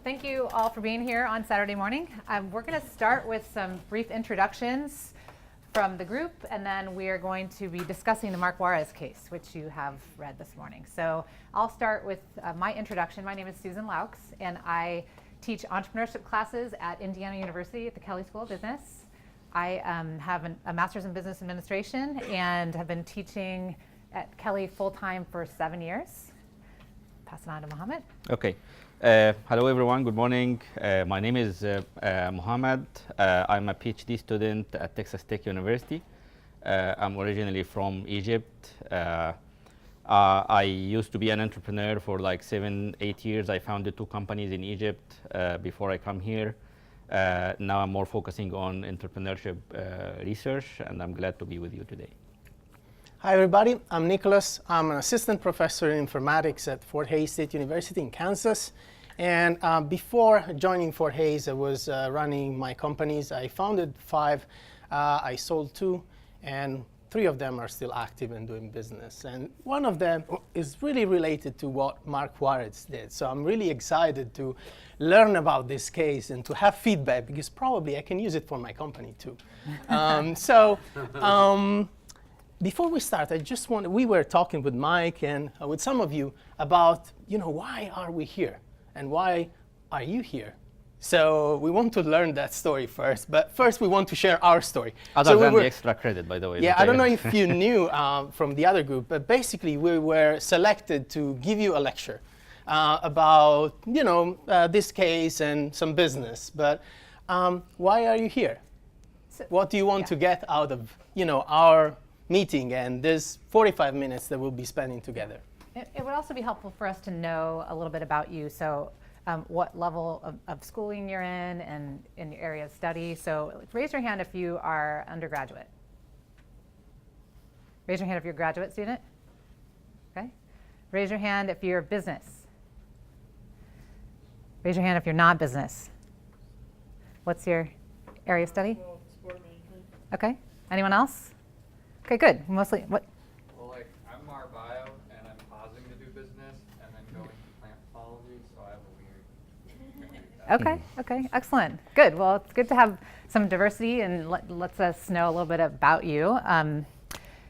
thank you all for being here on Saturday morning. We're going to start with some brief introductions from the group, and then we are going to be discussing the Mark Juarez case, which you have read this morning. So I'll start with my introduction. My name is Susan Laux, and I teach entrepreneurship classes at Indiana University at the Kelley School of Business. I have a master's in business administration and have been teaching at Kelley full-time for 7 years. Pass it on to Mohammed. Okay. Hello, everyone. Good morning. My name is Mohammed. I'm a PhD student at Texas Tech University. I'm originally from Egypt. I used to be an entrepreneur for like 7-8 years. I founded 2 companies in Egypt before I come here. Now I'm more focusing on entrepreneurship research, and I'm glad to be with you today. Hi, everybody. I'm Nicholas. I'm an assistant professor in informatics at Fort Hays State University in Kansas. And before joining Fort Hays, I was running my companies. I founded 5. I sold 2, and 3 of them are still active and doing business. And one of them is really related to what Mark Juarez did. So I'm really excited to learn about this case and to have feedback, because probably I can use it for my company too. Before we start, we were talking with Mike and with some of you about, why are we here? And why are you here? So we want to learn that story first, but first we want to share our story. Other than the extra credit, by the way. Yeah, I don't know if you knew from the other group, but basically we were selected to give you a lecture about, this case and some business. But why are you here? What do you want to get out of, our meeting and this 45 minutes that we'll be spending together? It would also be helpful for us to know a little bit about you. So what level of schooling you're in and in your area of study. So raise your hand if you are undergraduate. Raise your hand if you're a graduate student. Okay. Raise your hand if you're business. Raise your hand if you're not business. What's your area of study? Well, sport management. Okay. Anyone else? Okay, good. Mostly what? Well, I'm Mar Bio, and I'm pausing to do business, and then going to plant pathology, so I have a weird. Okay, excellent. Good. Well, it's good to have some diversity, and lets us know a little bit about you.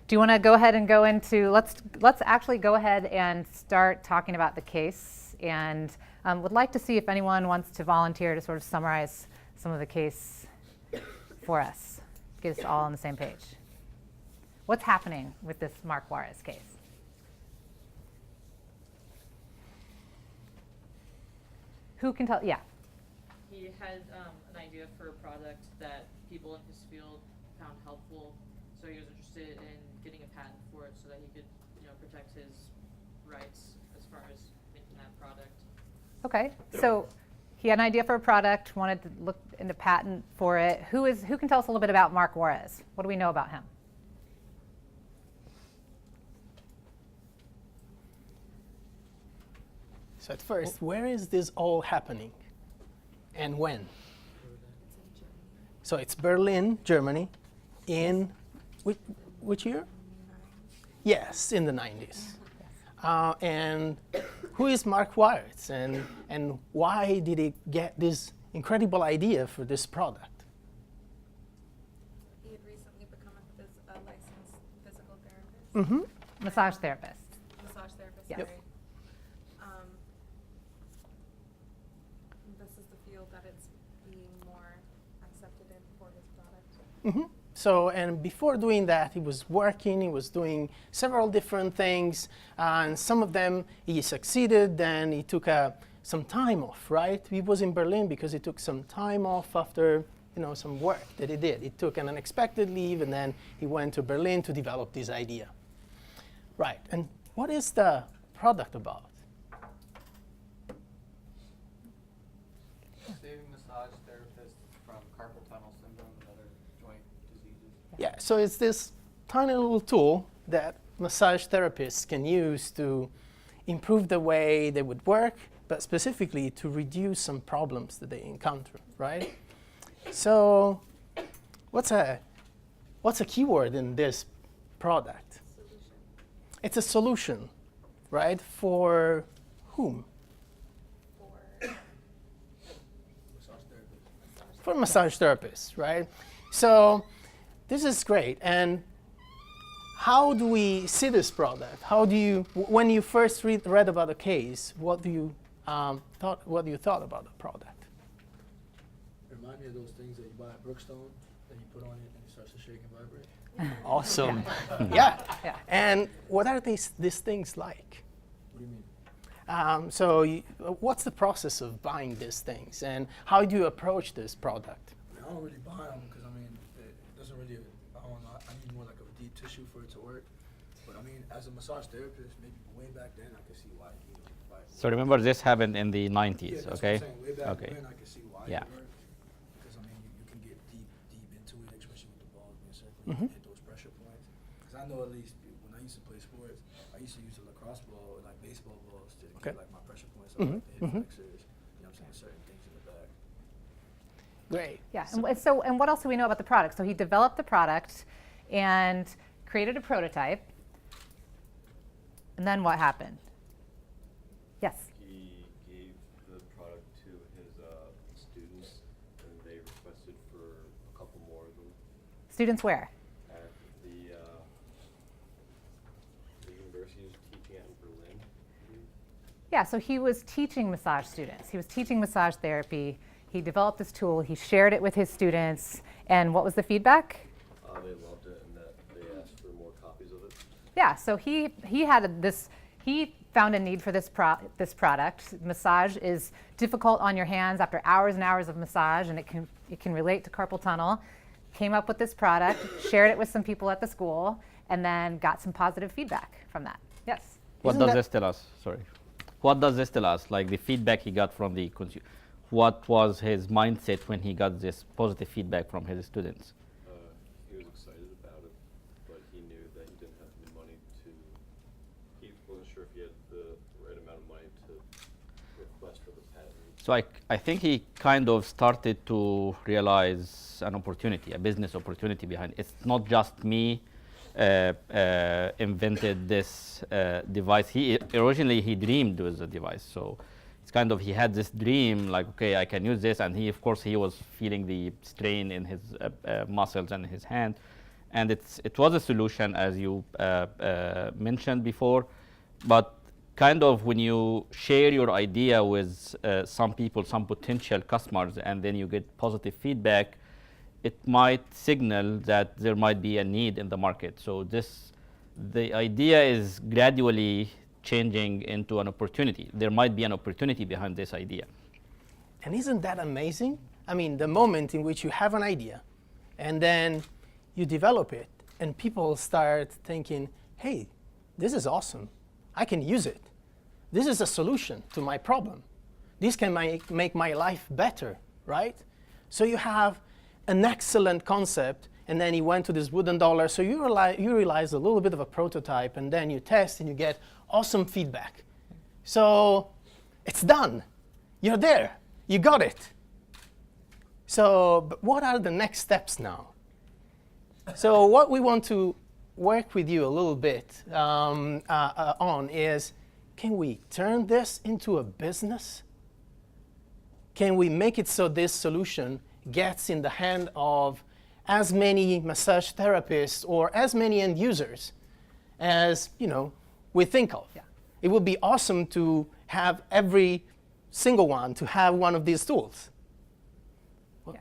Do you want to go ahead and go into, let's actually go ahead and start talking about the case, and would like to see if anyone wants to volunteer to sort of summarize some of the case for us, get us all on the same page. What's happening with this Mark Juarez case? Who can tell? Yeah. He had an idea for a product that people in his field found helpful, so he was interested in getting a patent for it so that he could, protect his rights as far as making that product. Okay, so he had an idea for a product, wanted to look into patent for it. Who can tell us a little bit about Mark Juarez? What do we know about him? So at first, where is this all happening and when? So it's Berlin, Germany, in which year? Yes, in the 90s. And who is Mark Juarez, and why did he get this incredible idea for this product? He had recently become a licensed physical therapist. Mm-hmm. Massage therapist. Massage therapist, Yep. sorry. This is the field that it's being more accepted in for his product. Mm-hmm. So, and before doing that, he was doing several different things, and some of them he succeeded, then he took some time off, right? He was in Berlin because he took some time off after, some work that he did. He took an unexpected leave, and then he went to Berlin to develop this idea. Right, and what is the product about? Saving massage therapists from carpal tunnel syndrome and other joint diseases. Yeah, so it's this tiny little tool that massage therapists can use to improve the way they would work, but specifically to reduce some problems that they encounter, right? So what's a keyword in this product? Solution. It's a solution, right? For whom? For for massage therapists, right? So this is great. And how do we see this product? How do you, when you first read about the case, what do you thought about the product? Remind me of those things that you buy at Brookstone that you put on it and it starts to shake and vibrate. Awesome. Yeah. Yeah. And what are these things like? What do you mean? What's the process of buying these things, and how do you approach this product? I don't really buy them because I mean, it doesn't really, I don't know, I need more like a deep tissue for it to work. But I mean, as a massage therapist, maybe way back then, I could see why you know, buy it. So remember, this happened in the 90s, Yeah, that's okay? what I'm saying. Way back Okay. when, I could see why Yeah. it worked. Because I mean, you can get deep into it, especially with the balls being circulated, you can hit those pressure points. Because I know at least when I used to play sports, I used to use a lacrosse ball or like baseball balls to Okay. get like my pressure points, so like the hip flexors, you know what I'm saying, certain things in the back. Great. Yeah, and what else do we know about the product? So he developed the product and created a prototype. And then what happened? Yes. He gave the product to his students, and they requested for a couple more of them Students where? at the university he was teaching at in Berlin. I believe. Yeah, so he was teaching massage students. He was teaching massage therapy. He developed this tool. He shared it with his students. And what was the feedback? They loved it, and that they asked for more copies of it. Yeah, so he found a need for this product. Massage is difficult on your hands after hours and hours of massage, and it can relate to carpal tunnel. Came up with this product, shared it with some people at the school, and then got some positive feedback from that. Yes. What Isn't does that- this tell us? Sorry. What does this tell us? Like the feedback he got from the consumer. What was his mindset when he got this positive feedback from his students? He was excited about it, but he knew that he didn't have the money to. He wasn't sure if he had the right amount of money to request for the patent. So I think he kind of started to realize an opportunity, a business opportunity behind it. It's not just me invented this device. Originally he dreamed with the device. So it's kind of, he had this dream like, okay, I can use this. And he, of course, he was feeling the strain in his muscles and his hand. And it was a solution, as you mentioned before. But kind of when you share your idea with some people, some potential customers, and then you get positive feedback, it might signal that there might be a need in the market. So the idea is gradually changing into an opportunity. There might be an opportunity behind this idea. And isn't that amazing? I mean, the moment in which you have an idea and then you develop it and people start thinking, hey, this is awesome. I can use it. This is a solution to my problem. This can make my life better, right? So you have an excellent concept, and then you went to this wooden dollar. So you realize a little bit of a prototype, and then you test and you get awesome feedback. So it's done. You're there. You got it. So but what are the next steps now? So what we want to work with you a little bit on is, can we turn this into a business? Can we make it so this solution gets in the hand of as many massage therapists or as many end users as we think of? Yeah. It would be awesome to have every single one to have one of these tools. Yeah.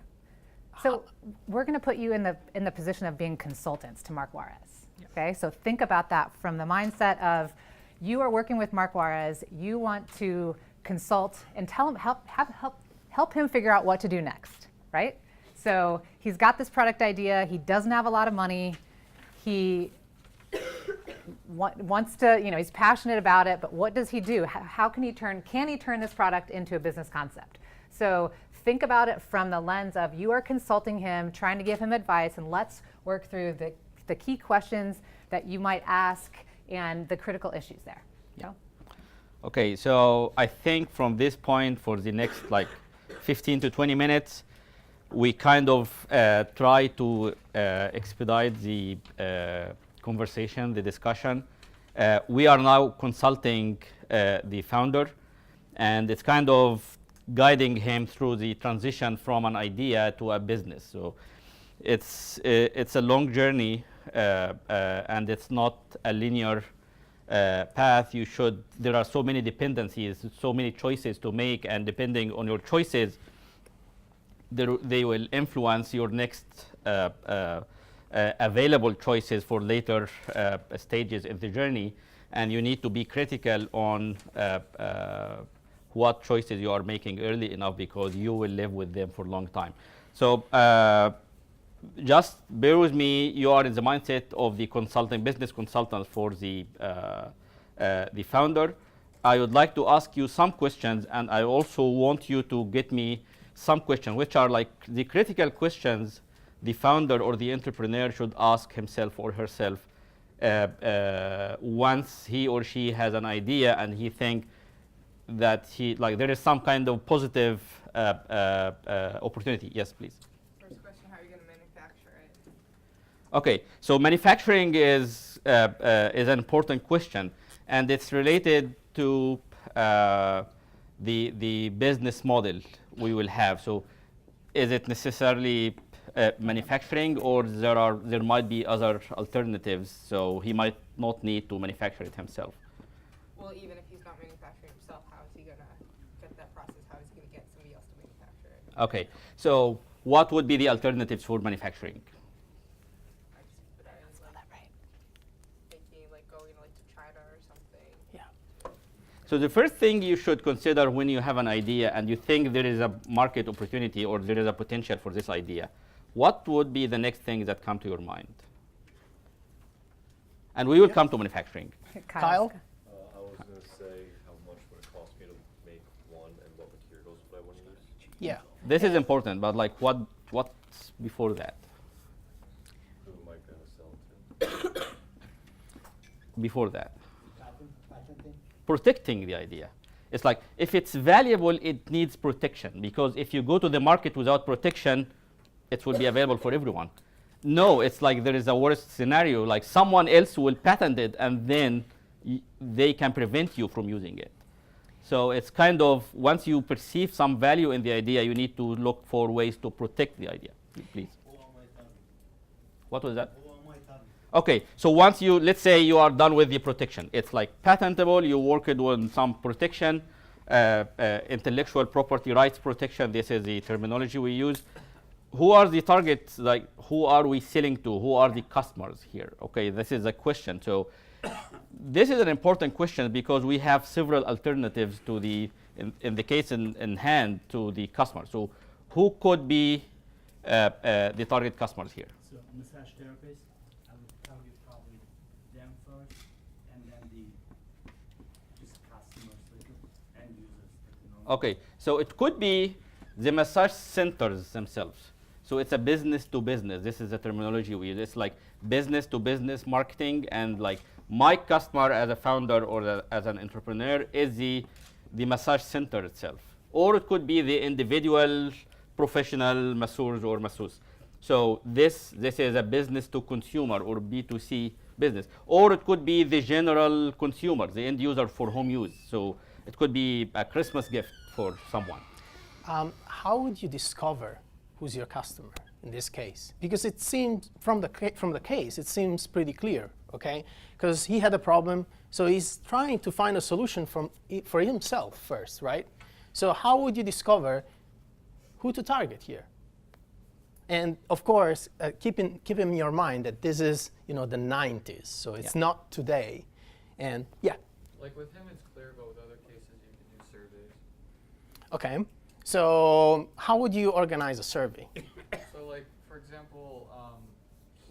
So we're going to put you in the position of being consultants to Mark Juarez. Okay. So think about that from the mindset of you are working with Mark Juarez. You want to consult and tell him help him figure out what to do next. Right? So he's got this product idea. He doesn't have a lot of money. He wants to, he's passionate about it, but what does he do? How can he turn this product into a business concept? So think about it from the lens of you are consulting him, trying to give him advice, and let's work through the key questions that you might ask and the critical issues there. Yeah. Okay, so I think from this point for the next 15 to 20 minutes, we kind of try to expedite the conversation, the discussion. We are now consulting the founder, and it's kind of guiding him through the transition from an idea to a business. So it's a long journey, and it's not a linear path. There are so many dependencies, so many choices to make, and depending on your choices, they will influence your next available choices for later stages in the journey, and you need to be critical on what choices you are making early enough, because you will live with them for a long time. So just bear with me. You are in the mindset of the business consultant for the founder. I would like to ask you some questions, and I also want you to get me some questions, which are like the critical questions the founder or the entrepreneur should ask himself or herself once he or she has an idea and he think that there is some kind of positive opportunity. Yes, please. First question, how are you going to manufacture it? Okay, so manufacturing is an important question, and it's related to the business model we will have. So is it necessarily manufacturing, or there might be other alternatives? So he might not need to manufacture it himself. Well, even if he's not manufacturing himself, how is he going to get that process? How is he going to get somebody else to manufacture it? Okay, so what would be the alternatives for manufacturing? I just put it in, like, thinking like going like to China or something. Yeah. So the first thing you should consider when you have an idea and you think there is a market opportunity or there is a potential for this idea, what would be the next thing that come to your mind? And we will come to manufacturing. Kyle? I was going to say how much would it cost me to make one and what materials would I want to use? Yeah. This is important, but like what's before that? Who am I going to sell to? Before that? Protecting the idea. It's like if it's valuable, it needs protection, because if you go to the market without protection, it will be available for everyone. No, it's like there is a worst scenario, like someone else will patent it and then they can prevent you from using it. So it's kind of, once you perceive some value in the idea, you need to look for ways to protect the idea. Please. What was that? Okay, so once let's say you are done with the protection, it's like patentable, you worked on some protection, intellectual property rights protection, this is the terminology we use. Who are the targets, like who are we selling to? Who are the customers here? Okay, this is a question. So this is an important question because we have several alternatives to in the case in hand to the customer. So who could be the target customers here? So massage therapists, I would target probably them first, and then just customers, like end users. Okay, so it could be the massage centers themselves. So it's a business to business. This is the terminology we use. It's like business to business marketing, and like my customer as a founder or as an entrepreneur is the massage center itself. Or it could be the individual professional masseurs or masseuses. So this is a business to consumer or B2C business. Or it could be the general consumer, the end user for home use. So it could be a Christmas gift for someone. How would you discover who's your customer in this case? Because it seems from the case, it seems pretty clear, okay? Because he had a problem, so he's trying to find a solution for himself first, right? So how would you discover who to target here? And of course, keep in your mind that this is, the 90s, so it's not today. And yeah. Like with him, it's clear, but with other cases, you can do surveys. Okay. So how would you organize a survey? So like, for example,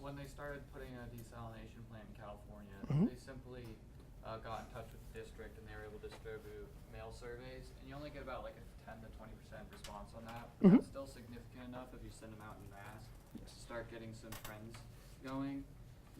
when they started putting a desalination plant in California, they simply got in touch with the district and they were able to distribute mail surveys, and you only get about like a 10 to 20% response on that. That's still significant enough if you send them out in mass to start getting some trends going.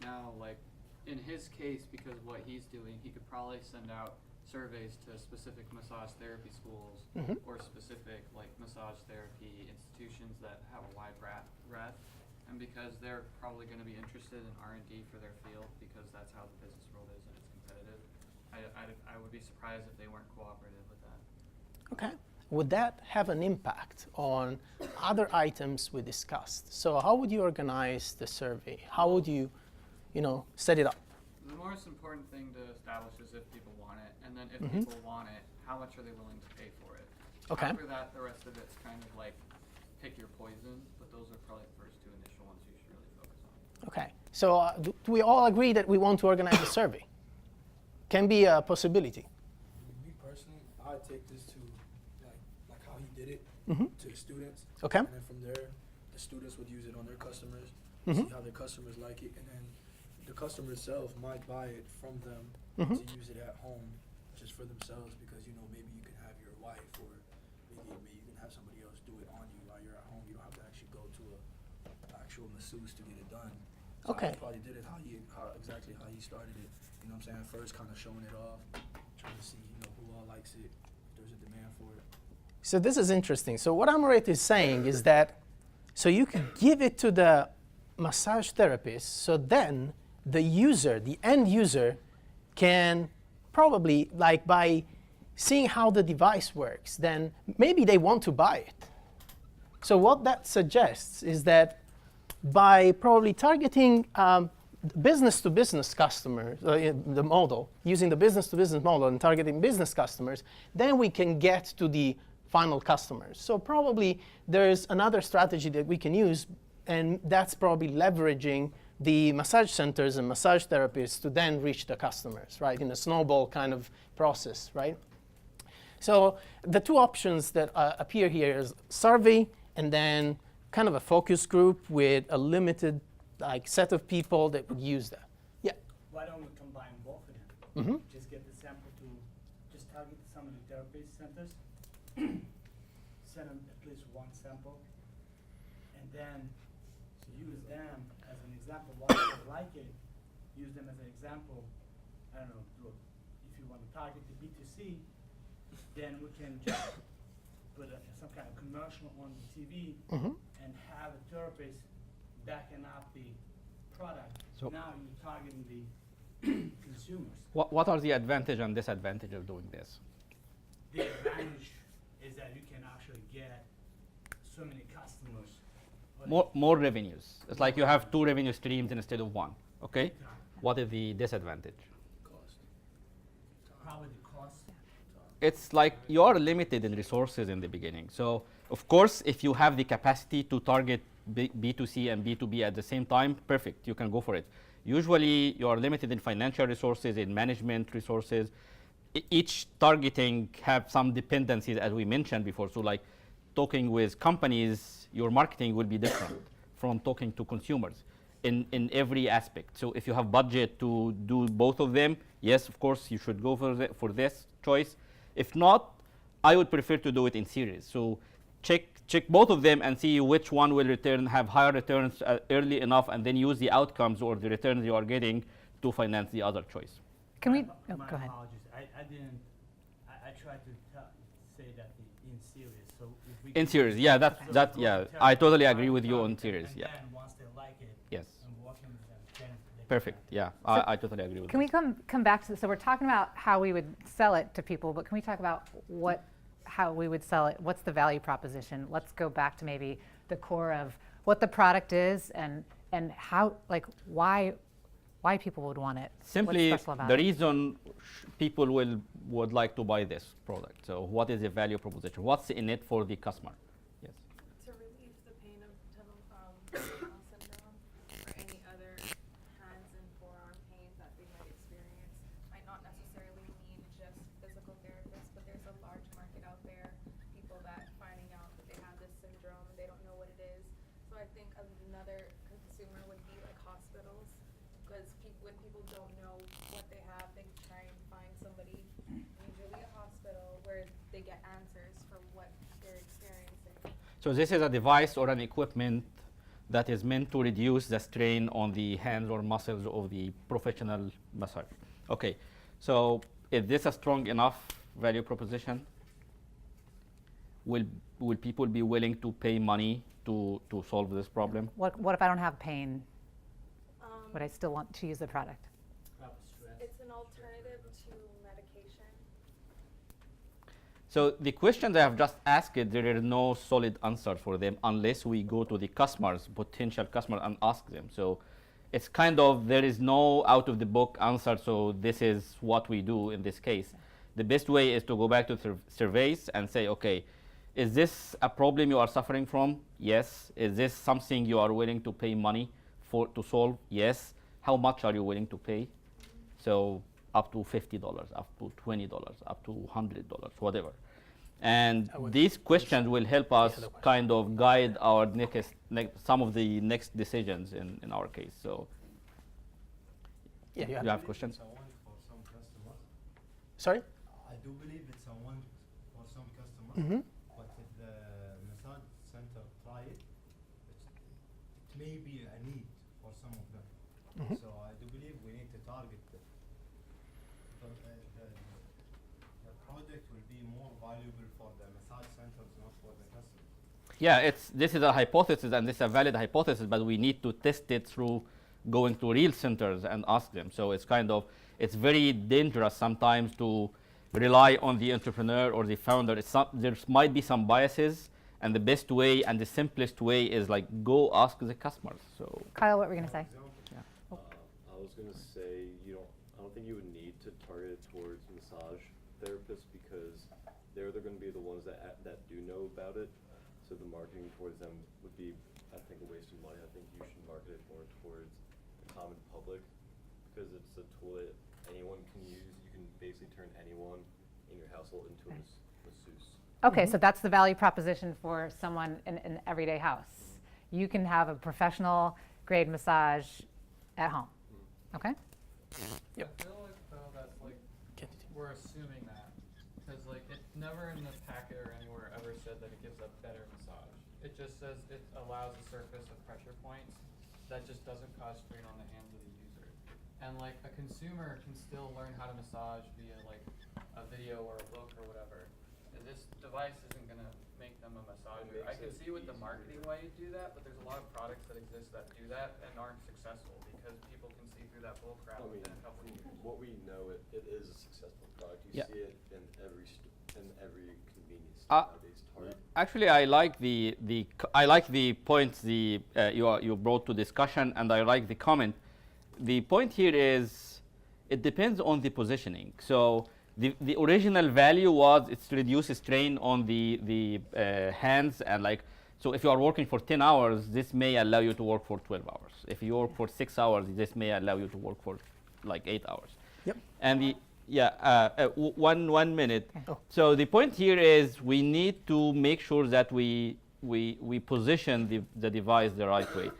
Now, like in his case, because what he's doing, he could probably send out surveys to specific massage therapy schools or specific like massage therapy institutions that have a wide breadth, and because they're probably going to be interested in R&D for their field, because that's how the business world is and it's competitive. I would be surprised if they weren't cooperative with that. Okay. would that have an impact on other items we discussed? So how would you organize the survey? How would you, set it up? The most important thing to establish is if people want it, and then if Mm-hmm. people want it, how much are they willing to pay for it? Okay. After that, the rest of it's kind of like pick your poison, but those are probably the first two initial ones you should really focus on. Okay. So do we all agree that we want to organize a survey? Can be a possibility. Me personally, I'd take this to like how he did it Mhm. to the students. Okay. And then from there, the students would use it on their customers, Mhm. see how their customers like it, and then the customer itself might buy it from them Mhm. to use it at home just for themselves because maybe you can have your wife or maybe you can have somebody else do it on you while you're at home. You don't have to actually go to a actual masseuse to get it done. So Okay. I probably did it exactly how he started it. You know what I'm saying? First kind of showing it off, trying to see, who all likes it, if there's a demand for it. So this is interesting. So what Amrit is saying is that, so you could give it to the massage therapist, so then the user, the end user, can probably, like by seeing how the device works, then maybe they want to buy it. So what that suggests is that by probably targeting business-to-business customers, the model, using the business-to-business model and targeting business customers, then we can get to the final customers. So probably there's another strategy that we can use, and that's probably leveraging the massage centers and massage therapists to then reach the customers, right, in a snowball kind of process, right? So the two options that appear here is survey and then kind of a focus group with a limited set of people that would use that. Yeah. Why don't we combine both of them? Mm-hmm. Just get the sample to just target some of the therapy centers, send them at least one sample, and then use them as an example. Once they like it, use them as an example. I don't know, look, if you want to target the B2C, then we can just put some kind of commercial on the TV Mm-hmm. and have a therapist backing up the product. So- now you're targeting the consumers. What are the advantage and disadvantage of doing this? The advantage is that you can actually get so many customers. More revenues. It's like you have two revenue streams instead of one. Okay. What is the disadvantage? Cost. Probably the cost. It's like you are limited in resources in the beginning. So of course, if you have the capacity to target B2C and B2B at the same time, perfect, you can go for it. Usually you are limited in financial resources, in management resources. Each targeting have some dependencies, as we mentioned before. So like talking with companies, your marketing will be different from talking to consumers in every aspect. So if you have budget to do both of them, yes, of course, you should go for this choice. If not, I would prefer to do it in series. So check both of them and see which one will have higher returns early enough, and then use the outcomes or the returns you are getting to finance the other choice. Can we? My Oh, go ahead. apologies. I tried to say that in series. So if we In can series, just yeah, go to yeah, therapy, I totally agree with you target on series, and yeah. then once they like it, Yes, and working with them, then they can perfect, have- yeah, I totally agree with Can that. we come back to this? So we're talking about how we would sell it to people, but can we talk about how we would sell it? What's the value proposition? Let's go back to maybe the core of what the product is and how, like, why people would want it. Simply, What's special about the it? reason people would like to buy this product. So what is the value proposition? What's in it for the customer? Yes. To relieve the pain of tunnel syndrome or any other hands and forearm pain that they might experience. Might not necessarily mean just physical therapists, but there's a large market out there. People that finding out that they have this syndrome and they don't know what it is. So I think another consumer would be like hospitals, because when people don't know what they have, they try and find somebody, usually a hospital, where they get answers for what they're experiencing. So this is a device or an equipment that is meant to reduce the strain on the hands or muscles of the professional massage. Okay, so is this a strong enough value proposition? Will people be willing to pay money to solve this problem? What if I don't have pain? Would I still want to use the product? Probably stress. It's an alternative to medication. So the questions I have just asked, there is no solid answer for them unless we go to the customers, potential customer, and ask them. So it's kind of, there is no out of the book answer, so this is what we do in this case. The best way is to go back to surveys and say, okay, is this a problem you are suffering from? Yes. Is this something you are willing to pay money for to solve? Yes. How much are you willing to pay? So up to $50, up to $20, up to $100, whatever. And these questions will help us kind of guide our some of the next decisions in our case. So, Yeah, you have questions? It's a one for some customers. Sorry? I do believe it's a one for some customers. Mm-hmm. But if the massage center try it, it may be a need for some of them. Mhm. So I do believe we need to target the product will be more valuable for the massage centers, not for the customers. Yeah, this is a hypothesis, and this is a valid hypothesis, but we need to test it through going to real centers and ask them. So it's kind of, it's very dangerous sometimes to rely on the entrepreneur or the founder. There might be some biases, and the best way and the simplest way is like go ask the customers. So Kyle, what were you going to say? I was going to say, I don't think you would need to target it towards massage therapists because they're going to be the ones that do know about it. So the marketing towards them would be, I think, a waste of money. I think you should market it more towards the common public because it's a tool that anyone can use. You can basically turn anyone in your household into a masseuse. Okay, so that's the value proposition for someone in an everyday house. You can have a professional grade massage at home. Okay? Yep. I feel like though that's like we're assuming that because like it never in the packet or anywhere ever said that it gives a better massage. It just says it allows a surface of pressure points that just doesn't cause strain on the hands of the user. And like a consumer can still learn how to massage via like a video or a book or whatever. And this device isn't gonna make them a massager. I can see with the marketing why you do that, but there's a lot of products that exist that do that and aren't successful because people can see through that bull crap within a couple of years. What we know, it is a successful product. You Yeah. see it in every convenience store nowadays. Target. actually, I like the points you brought to discussion, and I like the comment. The point here is it depends on the positioning. So the original value was it's to reduce strain on the hands and like. So if you are working for 10 hours, this may allow you to work for 12 hours. If you work for 6 hours, this may allow you to work for like 8 hours. Yep. And one minute. Okay. Oh. So the point here is we need to make sure that we position the device the right way.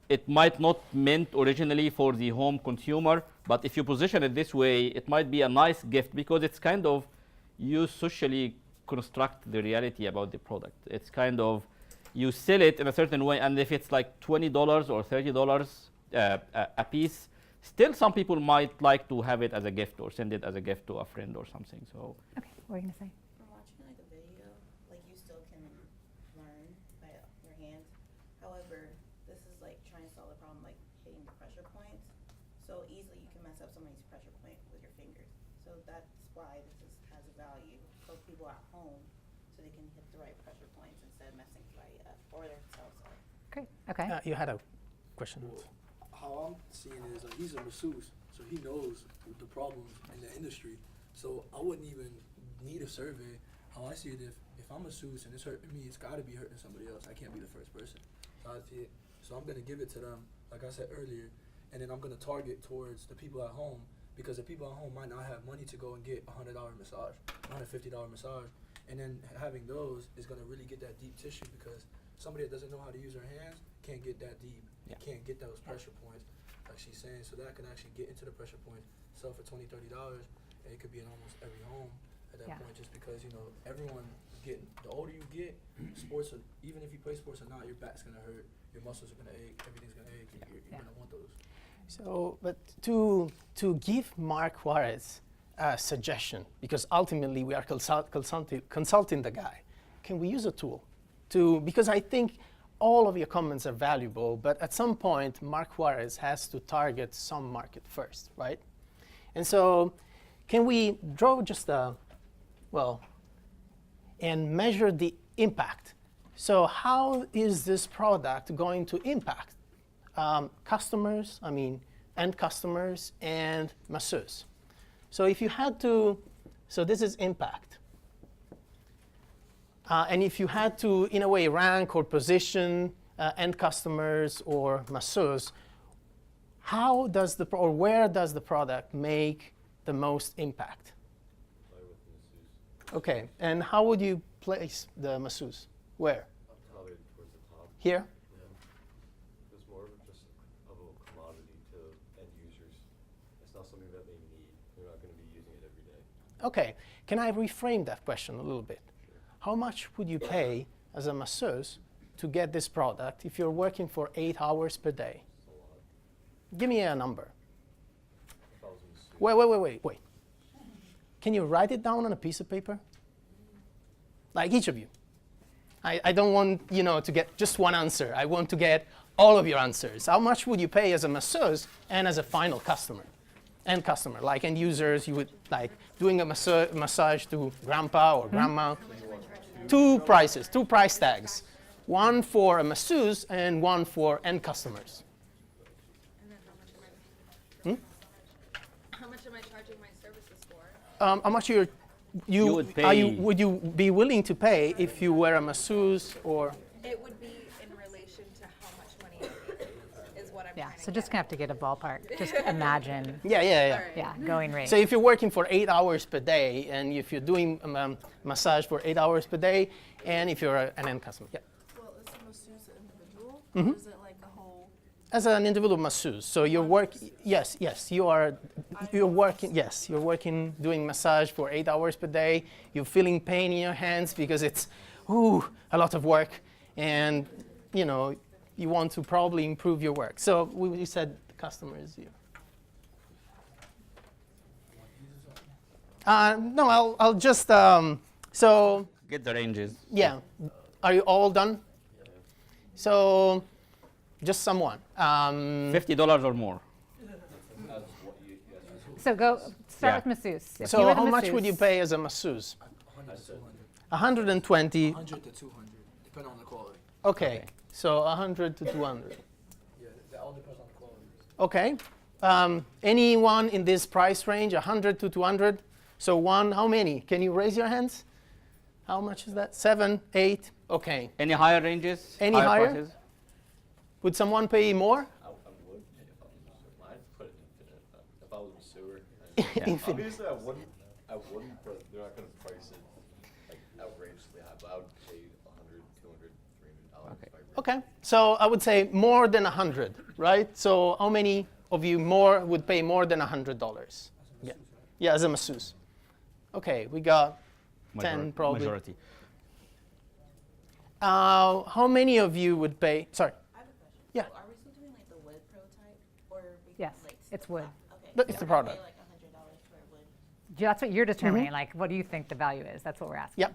It might not meant originally for the home consumer, but if you position it this way, it might be a nice gift because it's kind of you socially construct the reality about the product. It's kind of you sell it in a certain way, and if it's like $20 or $30 a piece, still some people might like to have it as a gift or send it as a gift to a friend or something. So Okay, what were you going to say? From watching like a video, like you still can learn by your hands. However, this is like trying to solve the problem, like hitting the pressure points. So easily you can mess up somebody's pressure point with your fingers. So that's why has a value for people at home, so they can hit the right pressure points instead of messing somebody up or themselves up. Great, okay. You had a question. How I'm seeing it is he's a masseuse, so he knows the problems in the industry. So I wouldn't even need a survey. How I see it, if I'm a masseuse and it's hurting me, it's got to be hurting somebody else. I can't be the first person. So I see it. So I'm gonna give it to them, like I said earlier, and then I'm gonna target towards the people at home because the people at home might not have money to go and get $100 massage, $150 massage, and then having those is gonna really get that deep tissue because somebody that doesn't know how to use their hands can't get that deep. Yeah. Can't get those pressure points, like she's saying. So that can actually get into the pressure points, sell for $20, $30, and it could be in almost every home at that Yeah. point. Just because everyone getting the older you get, sports, even if you play sports or not, your back's gonna hurt, your muscles are gonna ache, everything's gonna ache. Yeah. You're gonna want those. So, but to give Mark Juarez a suggestion, because ultimately we are consulting the guy, can we use a tool because I think all of your comments are valuable, but at some point Mark Juarez has to target some market first, right? And so can we draw just and measure the impact. So how is this product going to impact customers, end customers, and masseurs? So if you had to, so this is impact. And if you had to, in a way, rank or position end customers or masseurs, how does or where does the product make the most impact? Okay, and how would you place the masseuse? Where? Probably towards the top. Here? Yeah. It's more of just of a commodity to end users. It's not something that they need. They're not going to be using it every day. Okay, can I reframe that question a little bit? Sure. How much would you pay as a masseuse to get this product if you're working for 8 hours per day? It's a lot. Give me a number. 1,000 Wait. Can you write it down on a piece of paper? Like each of you. I don't want to get just one answer. I want to get all of your answers. How much would you pay as a masseuse and as a final customer? End customer, like end users, you would like doing a massage to grandpa or grandma. Two prices, 2 price tags. One for a masseuse and one for end customers. And then how much am I charging my services for? How much would you be willing to pay if you were a masseuse or? It would be in relation to how much money I make, is what I'm Yeah, trying to so just get gonna have to get a ballpark. Just imagine, Yeah. yeah, going rate. So if you're working for 8 hours per day, and if you're doing massage for 8 hours per day, and if you're an end customer, yeah. Well, is a masseuse an individual? Mhm. Or is it like a whole? As an individual masseuse, so you're working doing massage for 8 hours per day. You're feeling pain in your hands because it's a lot of work, and you want to probably improve your work. So we said the customer is you. No, I'll just so Get the ranges. yeah. Are you all done? So just someone. $50 or more. So go start Yeah. with masseuse. If you So were the how much would you masseuse- pay as a masseuse? 100 to 200. 120. 100 to 200, depending on the quality. Okay. So 100 to 200. Yeah, that all depends on the quality. Okay. Anyone in this price range, 100 to 200? So how many? Can you raise your hands? How much is that? 7, 8? Okay. Any higher ranges? Any higher? Prices? Would someone pay more? I would pay if I was a sewer. I'd put it infinite. If I was a sewer. Infinite. Obviously, I wouldn't, but they're not going to price it like outrageously high. But I would pay $100, $200, $300 Okay. if I really. Okay. So I would say more than 100, right? So how many of you would pay more than $100? Yeah. Yeah, as a masseuse. Okay, we got 10 probably. Majority. How many of you would pay? Sorry. I have a question. Yeah. So are we still doing like the wood prototype, or we Yes, like it's the wood. Okay. But it's so the we're gonna product. Pay like $100 for wood. Yeah, that's what you're determining. Like, what do you think the value is? That's what we're asking. Yep.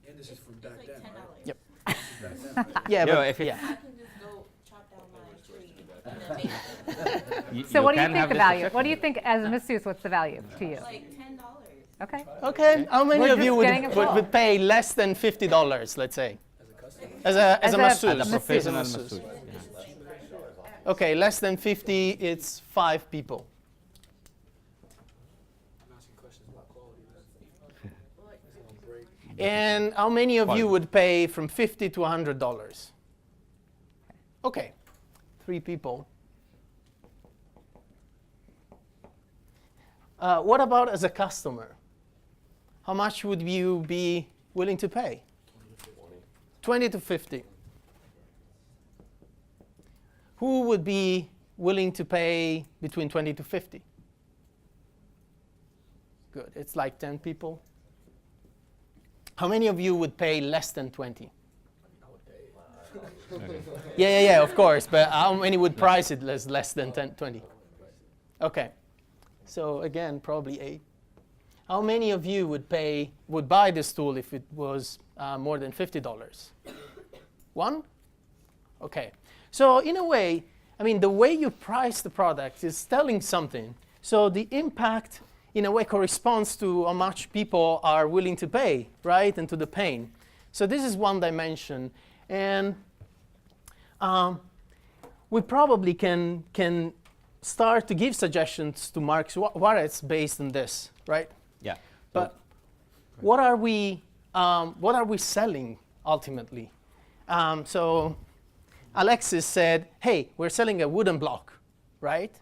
And this is from It's back like then, $10. right? Yep. Back then, right? Yeah, Yeah, but if it- yeah. I can just go chop down my tree and then make So what do you can think have the this value? discussion. What do you think as a masseuse? What's the value to you? like $10. Okay. Okay. How many We're of you just getting a ball. would pay less than $50, let's say? As a customer. As a masseuse. As a professional masseuse. masseuse. Okay, less than 50, it's 5 people. I'm asking questions about quality. That's on break. And how many of you Five. would pay from $50 to $100? Okay, 3 people. What about as a customer? How much would you be willing to pay? 20 to 50. Who would be willing to pay between 20 to 50? Good, it's like 10 people. How many of you would pay less than 20? Yeah, of course, but how many would price it less than 10, 20? Okay, so again, probably 8. How many of you would buy this tool if it was more than $50? 1? Okay, so in a way, I mean, the way you price the product is telling something. So the impact in a way corresponds to how much people are willing to pay, right, and to the pain. So this is one dimension. And we probably can start to give suggestions to Mark Juarez based on this, right? Yeah. But what are we selling ultimately? So Alexis said, hey, we're selling a wooden block, right?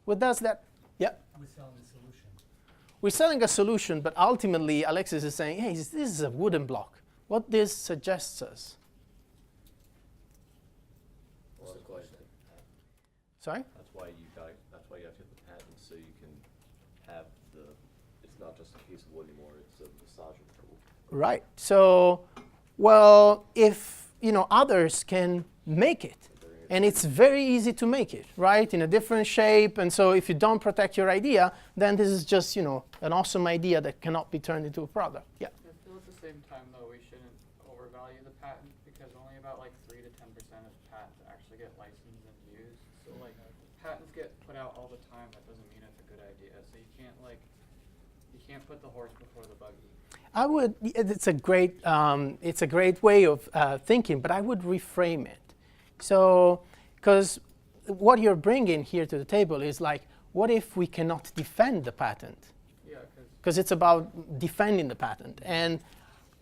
What does that? Yeah. We're selling a solution. We're selling a solution, but ultimately Alexis is saying, hey, this is a wooden block. What this suggests us? Well, that's why Sorry? that's why you have to get the patent, so you can have it's not just a piece of wood anymore, it's a massaging tool. Right. So, well, if others can make it, and it's very easy to make it, right, in a different shape. And so if you don't protect your idea, then this is just an awesome idea that cannot be turned into a product. Yeah. I feel at the same time, though, we shouldn't overvalue the patent because only about like 3 to 10% of patents actually get licensed and used. So like patents get put out all the time. That doesn't mean it's a good idea. So you can't put the horse before the buggy. It's a great way of thinking, but I would reframe it. So, because what you're bringing here to the table is like, what if we cannot defend the patent? Yeah, Because it's about defending the patent. And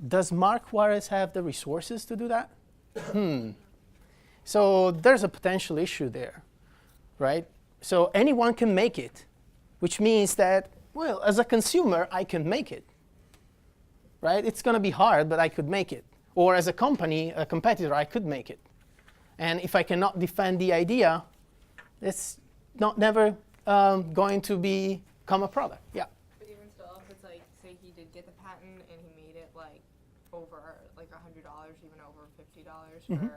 does Mark Juarez have the resources to do that? So there's a potential issue there, right? So anyone can make it, which means that, well, as a consumer, I can make it, right? It's going to be hard, but I could make it. Or as a company, a competitor, I could make it. And if I cannot defend the idea, it's never going to become a product. Yeah. But even still, if it's like, say he did get the patent and he made it like over like $100, even over $50 for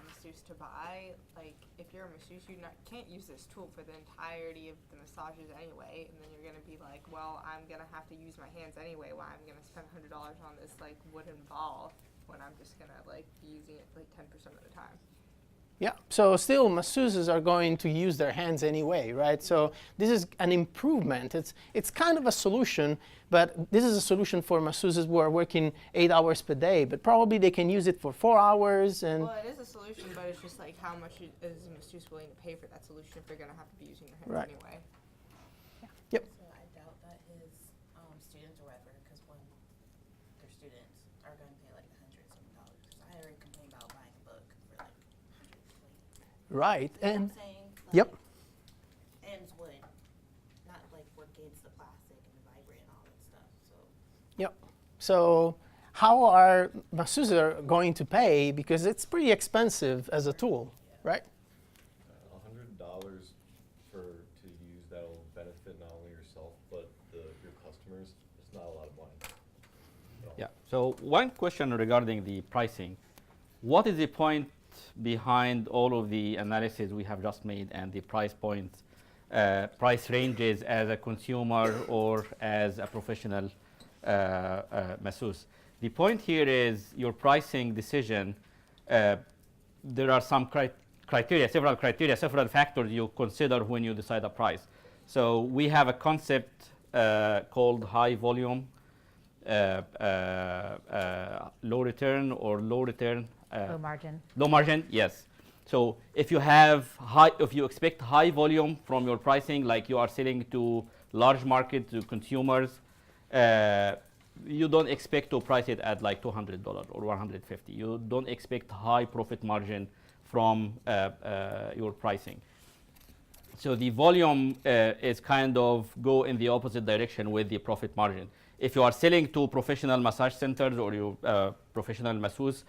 masseuse to buy, like if you're a masseuse, you can't use this tool for the entirety of the massages anyway, and then you're gonna be like, well, I'm gonna have to use my hands anyway. Why I'm gonna spend $100 on this like wooden ball when I'm just gonna like be using it like 10% of the time. Yeah, so still masseuses are going to use their hands anyway, right? So this is an improvement. It's kind of a solution, but this is a solution for masseuses who are working 8 hours per day, but probably they can use it for 4 hours. And well, it is a solution, but it's just like how much is a masseuse willing to pay for that solution if they're gonna have to be using their hands Right. anyway. Yep. So I doubt that his students or whatever, because when their students are going to pay like $100-something, because I already complained about buying a book for like $120. Right, You know and what I'm saying? yep. And it's wood, not like work against the plastic and the vibrate and all that stuff. So Yep. So how are masseuses going to pay? Because it's pretty expensive as a tool, right? $100 to use that will benefit not only yourself but your customers. It's not a lot of money. at all. Yeah. So one question regarding the pricing. What is the point behind all of the analysis we have just made and the price points, price ranges as a consumer or as a professional masseuse? The point here is your pricing decision. There are some criteria, several factors you consider when you decide a price. So we have a concept called high volume, low return or low return. Low margin. Low margin, yes. So if you expect high volume from your pricing, like you are selling to large market, to consumers, you don't expect to price it at like $200 or $150. You don't expect high profit margin from your pricing. So the volume is kind of go in the opposite direction with the profit margin. If you are selling to professional massage centers or you professional masseuse,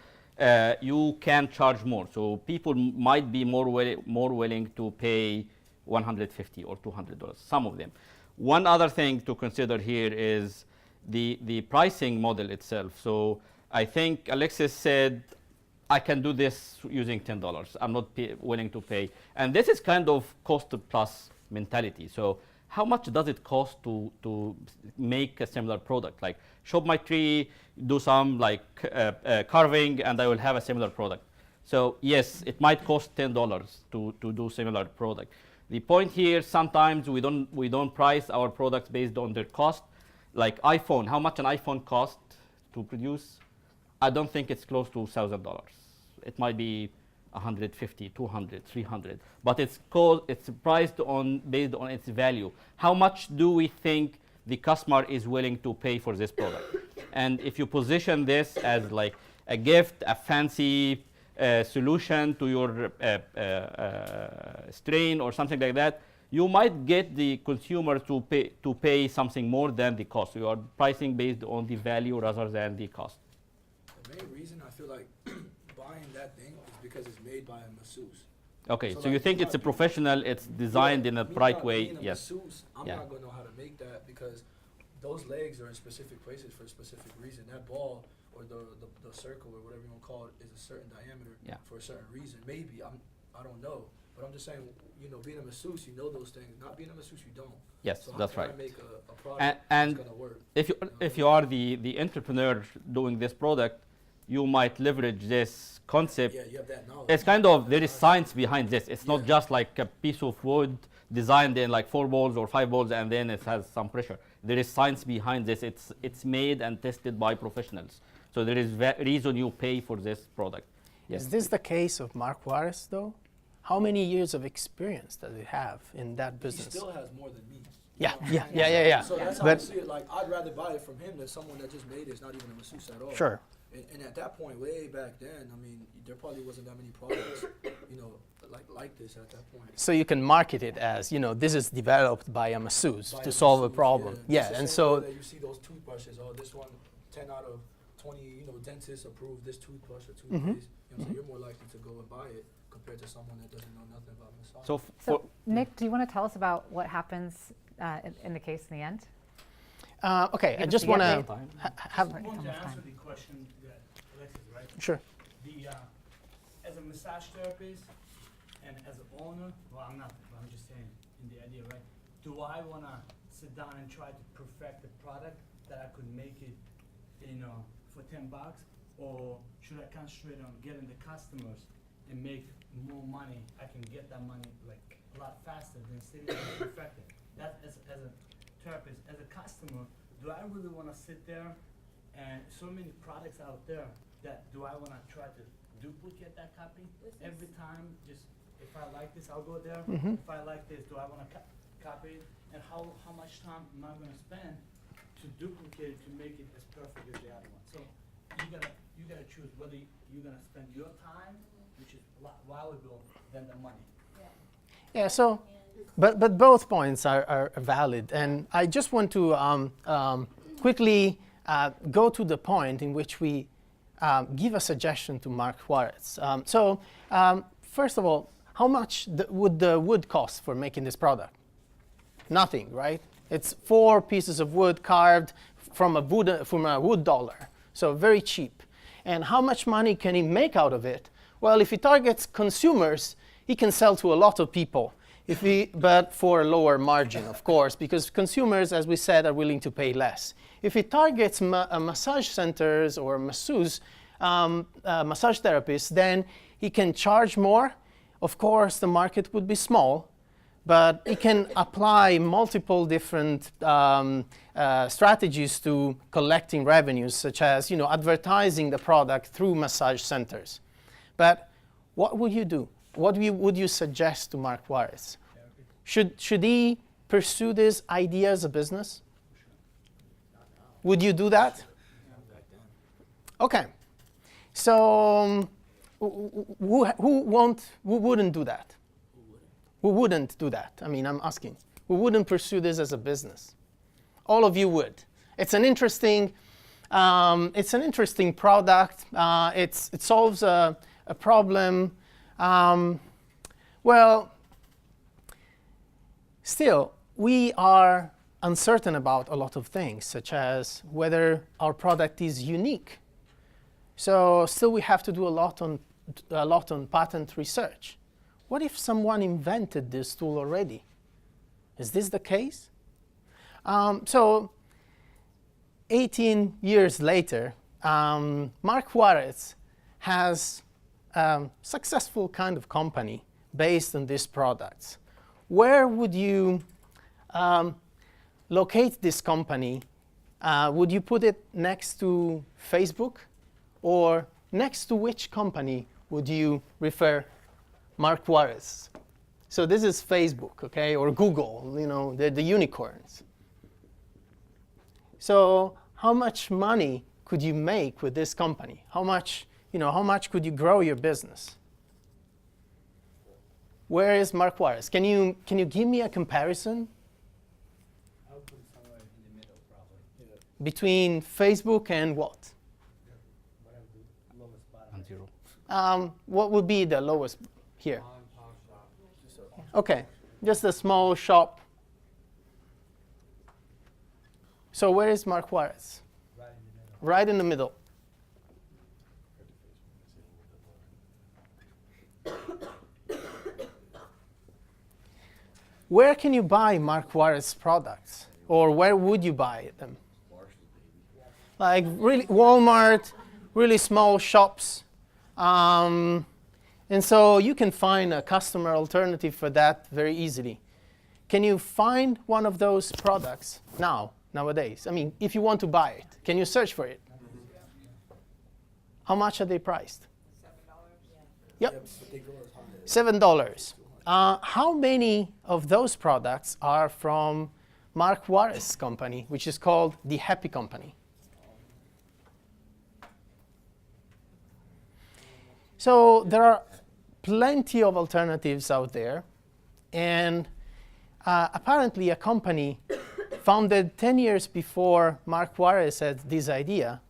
you can charge more. So people might be more willing to pay $150 or $200, some of them. One other thing to consider here is the pricing model itself. So I think Alexis said, I can do this using $10. I'm not willing to pay. And this is kind of cost plus mentality. So how much does it cost to make a similar product? Like chop my tree, do some like carving, and I will have a similar product. So yes, it might cost $10 to do similar product. The point here, sometimes we don't price our products based on their cost. Like iPhone, how much an iPhone cost to produce? I don't think it's close to $1,000. It might be 150, 200, 300, but it's priced based on its value. How much do we think the customer is willing to pay for this product? And if you position this as like a gift, a fancy solution to your strain or something like that, you might get the consumer to pay something more than the cost. You are pricing based on the value rather than the cost. The main reason I feel like buying that thing is because it's made by a masseuse. Okay, so like, you think it's a professional, it's designed in a right way? Being a Yes. masseuse, I'm Yeah. not going to know how to make that because those legs are in specific places for a specific reason. That ball or the circle or whatever you want to call it is a certain diameter Yeah. for a certain reason. Maybe, I don't know. But I'm just saying, being a masseuse, you know those things. Not being a masseuse, you don't. Yes, So that's how can right. I make a product And that's going to work? if you are the entrepreneur doing this product, you might leverage this concept. Yeah, you have that knowledge. It's kind of, there is science behind this. It's not Yeah. just like a piece of wood designed in like 4 balls or 5 balls and then it has some pressure. There is science behind this. It's made and tested by professionals. So there is reason you pay for this product. Yes. Is this the case of Mark Juarez, though? How many years of experience does he have in that He business? still has more than me. Yeah, You know what yeah, I'm yeah, saying? yeah. So that's how But- I see it. Like, I'd rather buy it from him than someone that just made it. It's not even a masseuse at all. Sure. And at that point, way back then, I mean, there probably wasn't that many products, like this at that point. So you can market it as, this is developed by a masseuse By to a solve a masseuse, problem. It's Yeah, the and same so way that you see those toothbrushes. Oh, this one, 10 out of 20, dentists approve this toothbrush or toothpaste. So you're more likely to go and buy it compared to someone that doesn't know nothing about massage. So So, Nick, do you want to tell us about what happens in the case in the end? okay, I Give us just the want to update. have. I want to Almost answer time. the question that Alexis, right? Sure. As a massage therapist and as an owner, well, I'm not, but I'm just saying, in the idea, right? Do I want to sit down and try to perfect the product that I could make it, for $10, or should I concentrate on getting the customers and make more money? I can get that money like a lot faster than sitting there and perfect it. That as a therapist, as a customer, do I really want to sit there and so many products out there that do I want to try to duplicate that copy every time? Just if I like this, I'll go there. If I like this, do I want to copy it? And how much time am I going to spend to duplicate it to make it as perfect as the other one? So you gotta choose whether you're gonna spend your time, which is a lot valuable, than the money. Yeah, so, but both points are valid. And I just want to quickly go to the point in which we give a suggestion to Mark Juarez. First of all, how much would the wood cost for making this product? Nothing, right? It's 4 pieces of wood carved from a wood dollar, so very cheap. And how much money can he make out of it? Well, if he targets consumers, he can sell to a lot of people, but for a lower margin, of course, because consumers, as we said, are willing to pay less. If he targets massage centers or massage therapists, then he can charge more. Of course, the market would be small, but he can apply multiple different strategies to collecting revenues, such as advertising the product through massage centers. But what would you do? What would you suggest to Mark Juarez? Should he pursue this idea as a business? Would you do that? Okay. So who wouldn't do that? Who wouldn't do that? I mean, I'm asking. Who wouldn't pursue this as a business? All of you would. It's an interesting product. It solves a problem. Well, still, we are uncertain about a lot of things, such as whether our product is unique. So still, we have to do a lot on patent research. What if someone invented this tool already? Is this the case? So 18 years later, Mark Juarez has a successful kind of company based on these products. where would you locate this company? Would you put it next to Facebook? Or next to which company would you refer Mark Juarez? So this is Facebook, okay, or Google, you know, the unicorns. So how much money could you make with this company? How much could you grow your business? Where is Mark Juarez? Can you give me a comparison? I would put it somewhere in the middle, probably. Between Facebook and what? Whatever the lowest bottom. And zero. What would be the lowest here? Okay, just a small shop. So where is Mark Juarez? Right in the middle. Right in the middle. Where can you buy Mark Juarez products? Or where would you buy them? Like really Walmart, really small shops. And so you can find a customer alternative for that very easily. Can you find one of those products nowadays? I mean, if you want to buy it, can you search for it? How much are they priced? Yep, $7. How many of those products are from Mark Juarez's company, which is called the Happy Company? So there are plenty of alternatives out there. And apparently a company founded 10 years before Mark Juarez had this idea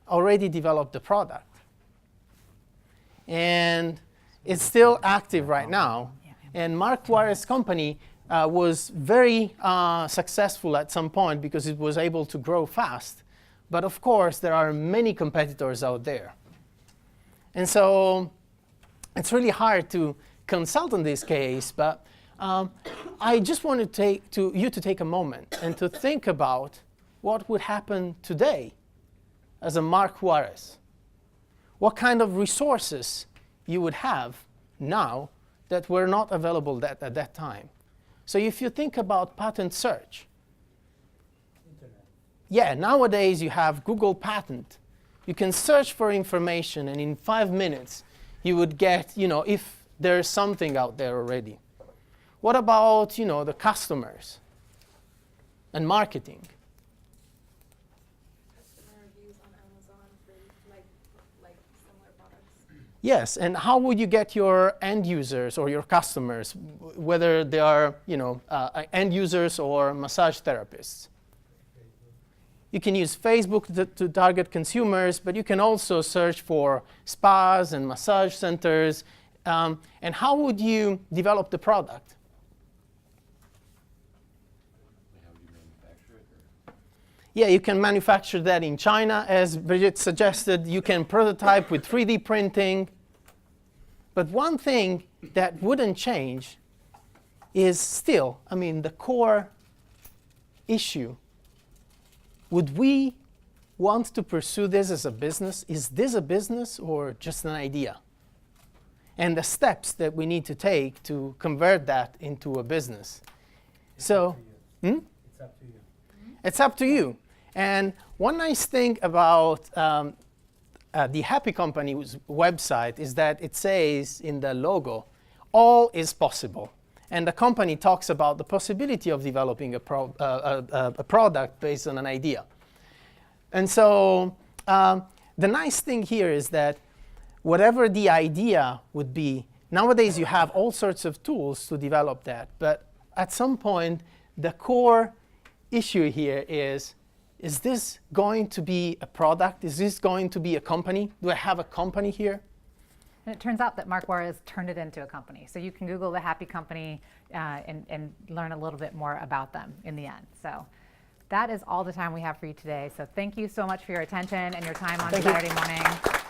already developed the product. And it's still active right now. And Mark Juarez's company was very successful at some point because it was able to grow fast. But of course, there are many competitors out there. And so it's really hard to consult on this case, but I just want you to take a moment and to think about what would happen today as a Mark Juarez. What kind of resources you would have now that were not available at that time. So if you think about patent search, Internet. yeah, nowadays you have Google Patent. You can search for information, and in 5 minutes you would get, if there's something out there already. What about, the customers and marketing? Customer reviews on Amazon for like similar products. Yes, and how would you get your end users or your customers, whether they are, end users or massage therapists? You can use Facebook to target consumers, but you can also search for spas and massage centers. And how would you develop the product? How would you manufacture it? Or? Yeah, you can manufacture that in China. As Brigitte suggested, you can prototype with 3D printing. But one thing that wouldn't change is still, the core issue. Would we want to pursue this as a business? Is this a business or just an idea? And the steps that we need to take to convert that into a business. So, It's up to you. it's up to you. And one nice thing about the Happy Company's website is that it says in the logo, all is possible. And the company talks about the possibility of developing a product based on an idea. And so the nice thing here is that whatever the idea would be, nowadays you have all sorts of tools to develop that. But at some point, the core issue here is this going to be a product? Is this going to be a company? Do I have a company here? And it turns out that Mark Juarez turned it into a company. So you can Google the Happy Company and learn a little bit more about them in the end. So that is all the time we have for you today. So thank you so much for your attention and your time on Thank you. Saturday morning.